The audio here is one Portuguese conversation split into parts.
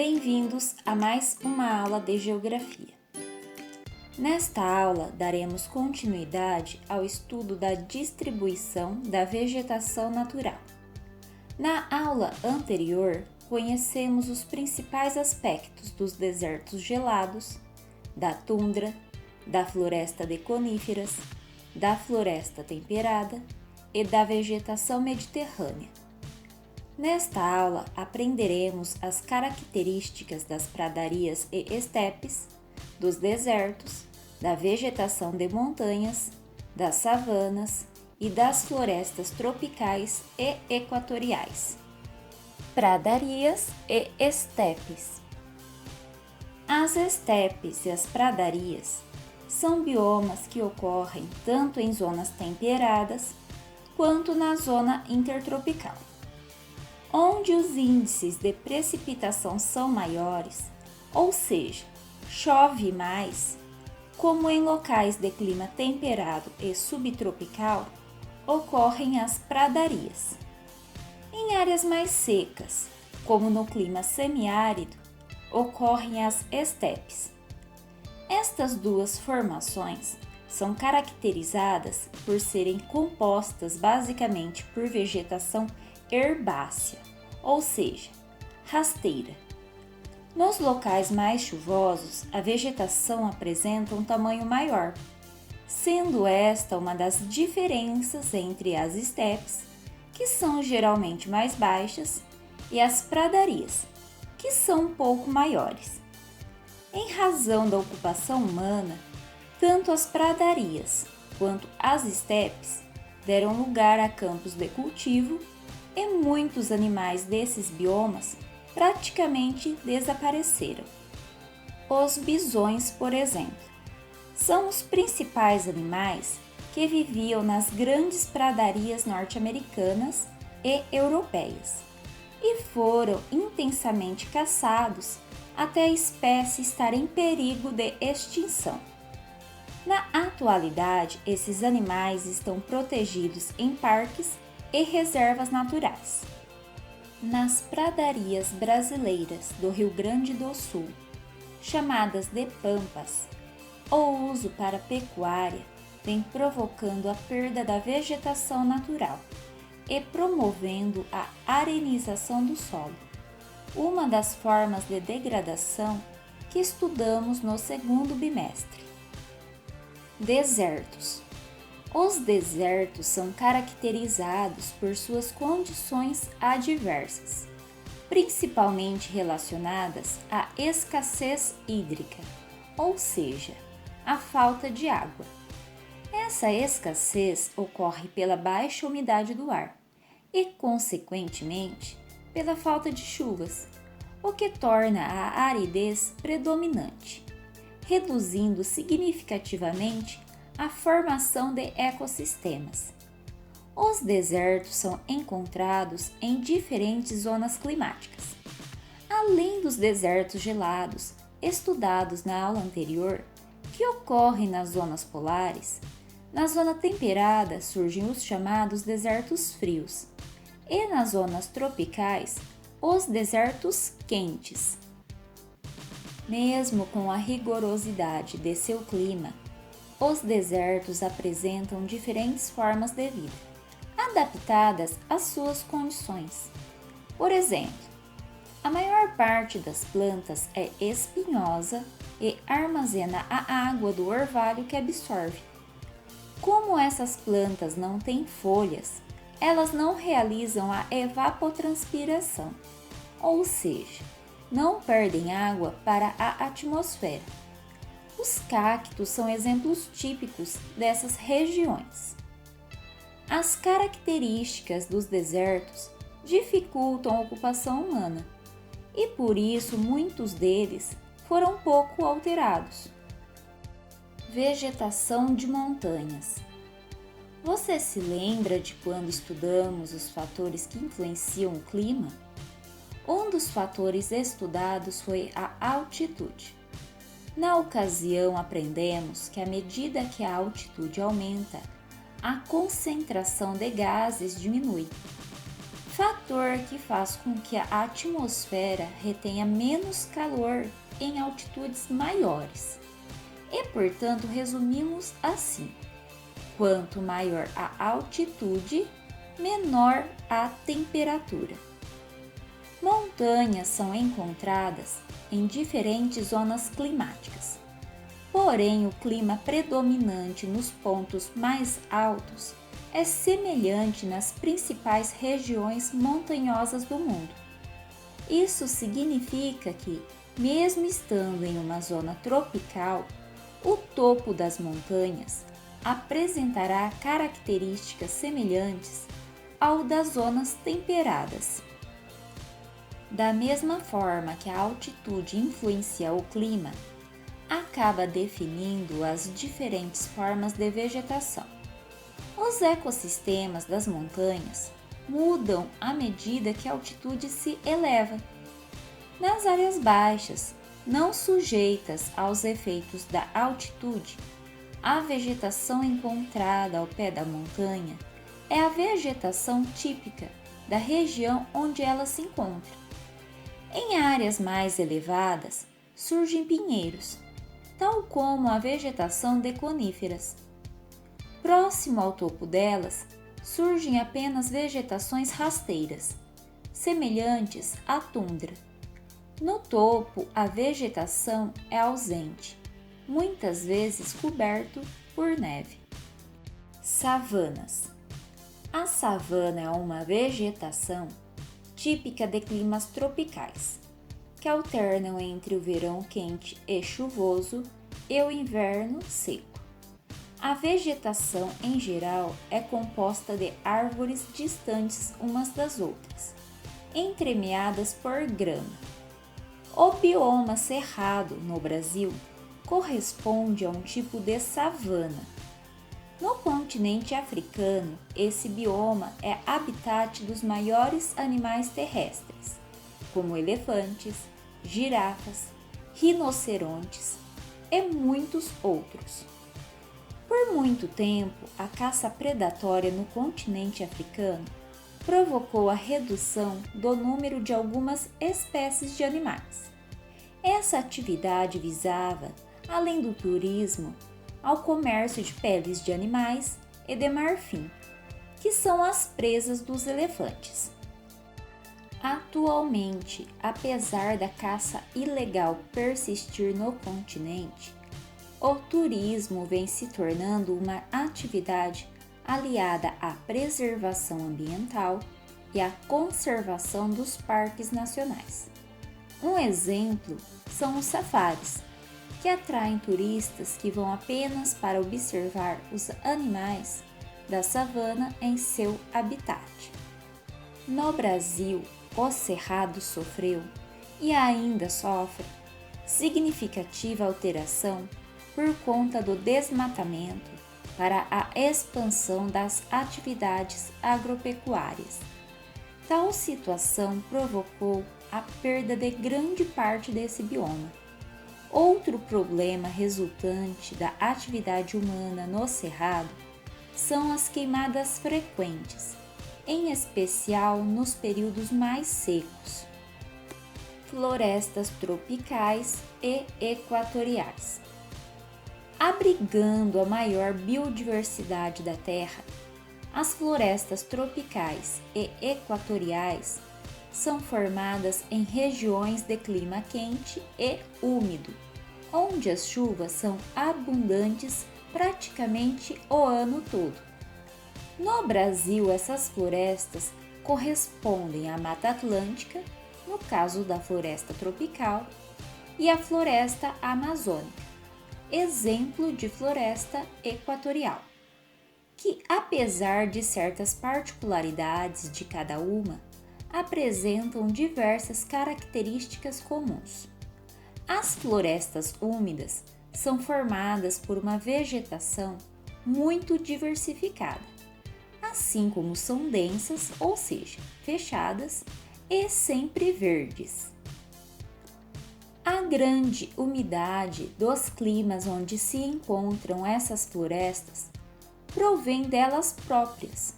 Bem-vindos a mais uma aula de Geografia. Nesta aula, daremos continuidade ao estudo da distribuição da vegetação natural. Na aula anterior, conhecemos os principais aspectos dos desertos gelados, da tundra, da floresta de coníferas, da floresta temperada e da vegetação mediterrânea. Nesta aula, aprenderemos as características das pradarias e estepes, dos desertos, da vegetação de montanhas, das savanas e das florestas tropicais e equatoriais. Pradarias e estepes. As estepes e as pradarias são biomas que ocorrem tanto em zonas temperadas quanto na zona intertropical. Onde os índices de precipitação são maiores, ou seja, chove mais, como em locais de clima temperado e subtropical, ocorrem as pradarias. Em áreas mais secas, como no clima semiárido, ocorrem as estepes. Estas duas formações são caracterizadas por serem compostas basicamente por vegetação herbácea, ou seja, rasteira. Nos locais mais chuvosos, a vegetação apresenta um tamanho maior, sendo esta uma das diferenças entre as estepes, que são geralmente mais baixas, e as pradarias, que são um pouco maiores. Em razão da ocupação humana, tanto as pradarias quanto as estepes deram lugar a campos de cultivo e muitos animais desses biomas praticamente desapareceram. Os bisões, por exemplo, são os principais animais que viviam nas grandes pradarias norte-americanas e europeias e foram intensamente caçados até a espécie estar em perigo de extinção. Na atualidade, esses animais estão protegidos em parques e reservas naturais. Nas pradarias brasileiras do Rio Grande do Sul, chamadas de pampas, o uso para pecuária vem provocando a perda da vegetação natural e promovendo a arenização do solo, uma das formas de degradação que estudamos no segundo bimestre. Desertos. Os desertos são caracterizados por suas condições adversas, principalmente relacionadas à escassez hídrica, ou seja, a falta de água. Essa escassez ocorre pela baixa umidade do ar e, consequentemente, pela falta de chuvas, o que torna a aridez predominante, reduzindo significativamente a formação de ecossistemas. Os desertos são encontrados em diferentes zonas climáticas. Além dos desertos gelados, estudados na aula anterior, que ocorrem nas zonas polares, na zona temperada surgem os chamados desertos frios, e nas zonas tropicais, os desertos quentes. Mesmo com a rigorosidade de seu clima, os desertos apresentam diferentes formas de vida, adaptadas às suas condições. Por exemplo, a maior parte das plantas é espinhosa e armazena a água do orvalho que absorve. Como essas plantas não têm folhas, elas não realizam a evapotranspiração, ou seja, não perdem água para a atmosfera. Os cactos são exemplos típicos dessas regiões. As características dos desertos dificultam a ocupação humana e por isso muitos deles foram pouco alterados. Vegetação de montanhas. Você se lembra de quando estudamos os fatores que influenciam o clima? Um dos fatores estudados foi a altitude. Na ocasião, aprendemos que à medida que a altitude aumenta, a concentração de gases diminui, fator que faz com que a atmosfera retenha menos calor em altitudes maiores. E, portanto, resumimos assim: quanto maior a altitude, menor a temperatura. Montanhas são encontradas em diferentes zonas climáticas. Porém, o clima predominante nos pontos mais altos é semelhante nas principais regiões montanhosas do mundo. Isso significa que, mesmo estando em uma zona tropical, o topo das montanhas apresentará características semelhantes ao das zonas temperadas. Da mesma forma que a altitude influencia o clima, acaba definindo as diferentes formas de vegetação. Os ecossistemas das montanhas mudam à medida que a altitude se eleva. Nas áreas baixas, não sujeitas aos efeitos da altitude, a vegetação encontrada ao pé da montanha é a vegetação típica da região onde ela se encontra. Em áreas mais elevadas, surgem pinheiros, tal como a vegetação de coníferas. Próximo ao topo delas, surgem apenas vegetações rasteiras, semelhantes à tundra. No topo, a vegetação é ausente, muitas vezes coberto por neve. Savanas. A savana é uma vegetação típica de climas tropicais, que alternam entre o verão quente e chuvoso e o inverno seco. A vegetação, em geral, é composta de árvores distantes umas das outras, entremeadas por grama. O bioma cerrado no Brasil corresponde a um tipo de savana. No continente africano, esse bioma é habitat dos maiores animais terrestres, como elefantes, girafas, rinocerontes e muitos outros. Por muito tempo, a caça predatória no continente africano provocou a redução do número de algumas espécies de animais. Essa atividade visava, além do turismo, ao comércio de peles de animais e de marfim, que são as presas dos elefantes. Atualmente, apesar da caça ilegal persistir no continente, o turismo vem se tornando uma atividade aliada à preservação ambiental e à conservação dos parques nacionais. Um exemplo são os safaris, que atraem turistas que vão apenas para observar os animais da savana em seu habitat. No Brasil, o Cerrado sofreu e ainda sofre significativa alteração por conta do desmatamento para a expansão das atividades agropecuárias. Tal situação provocou a perda de grande parte desse bioma. Outro problema resultante da atividade humana no Cerrado são as queimadas frequentes, em especial nos períodos mais secos. Florestas tropicais e equatoriais. Abrigando a maior biodiversidade da Terra, as florestas tropicais e equatoriais são formadas em regiões de clima quente e úmido, onde as chuvas são abundantes praticamente o ano todo. No Brasil, essas florestas correspondem à Mata Atlântica, no caso da floresta tropical, e à floresta amazônica, exemplo de floresta equatorial, que, apesar de certas particularidades de cada uma, apresentam diversas características comuns. As florestas úmidas são formadas por uma vegetação muito diversificada, assim como são densas, ou seja, fechadas e sempre verdes. A grande umidade dos climas onde se encontram essas florestas provém delas próprias.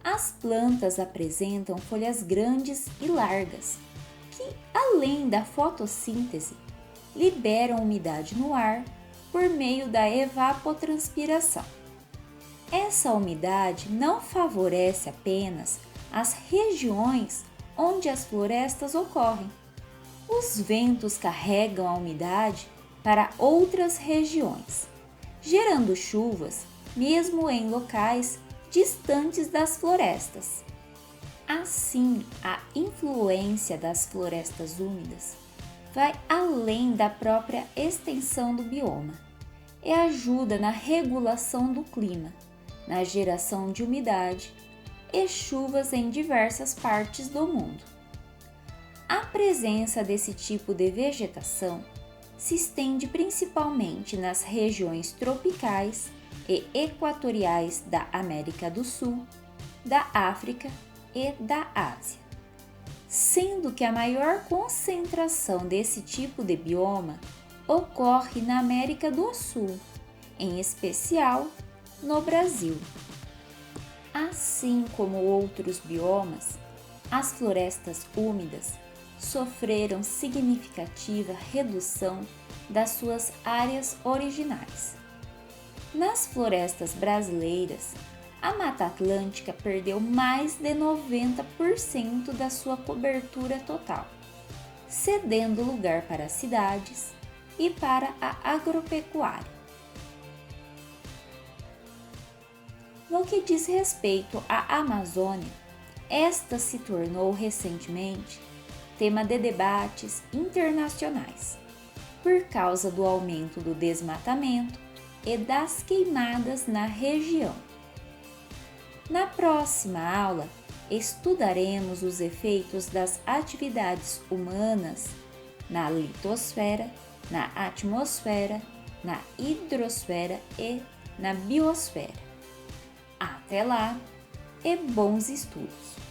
As plantas apresentam folhas grandes e largas, que, além da fotossíntese, liberam umidade no ar por meio da evapotranspiração. Essa umidade não favorece apenas as regiões onde as florestas ocorrem. Os ventos carregam a umidade para outras regiões, gerando chuvas mesmo em locais distantes das florestas. Assim, a influência das florestas úmidas vai além da própria extensão do bioma e ajuda na regulação do clima, na geração de umidade e chuvas em diversas partes do mundo. A presença desse tipo de vegetação se estende principalmente nas regiões tropicais e equatoriais da América do Sul, da África e da Ásia, sendo que a maior concentração desse tipo de bioma ocorre na América do Sul, em especial no Brasil. Assim como outros biomas, as florestas úmidas sofreram significativa redução das suas áreas originais. Nas florestas brasileiras, a Mata Atlântica perdeu mais de 90% da sua cobertura total, cedendo lugar para as cidades e para a agropecuária. No que diz respeito à Amazônia, esta se tornou recentemente tema de debates internacionais, por causa do aumento do desmatamento e das queimadas na região. Na próxima aula, estudaremos os efeitos das atividades humanas na litosfera, na atmosfera, na hidrosfera e na biosfera. Até lá e bons estudos!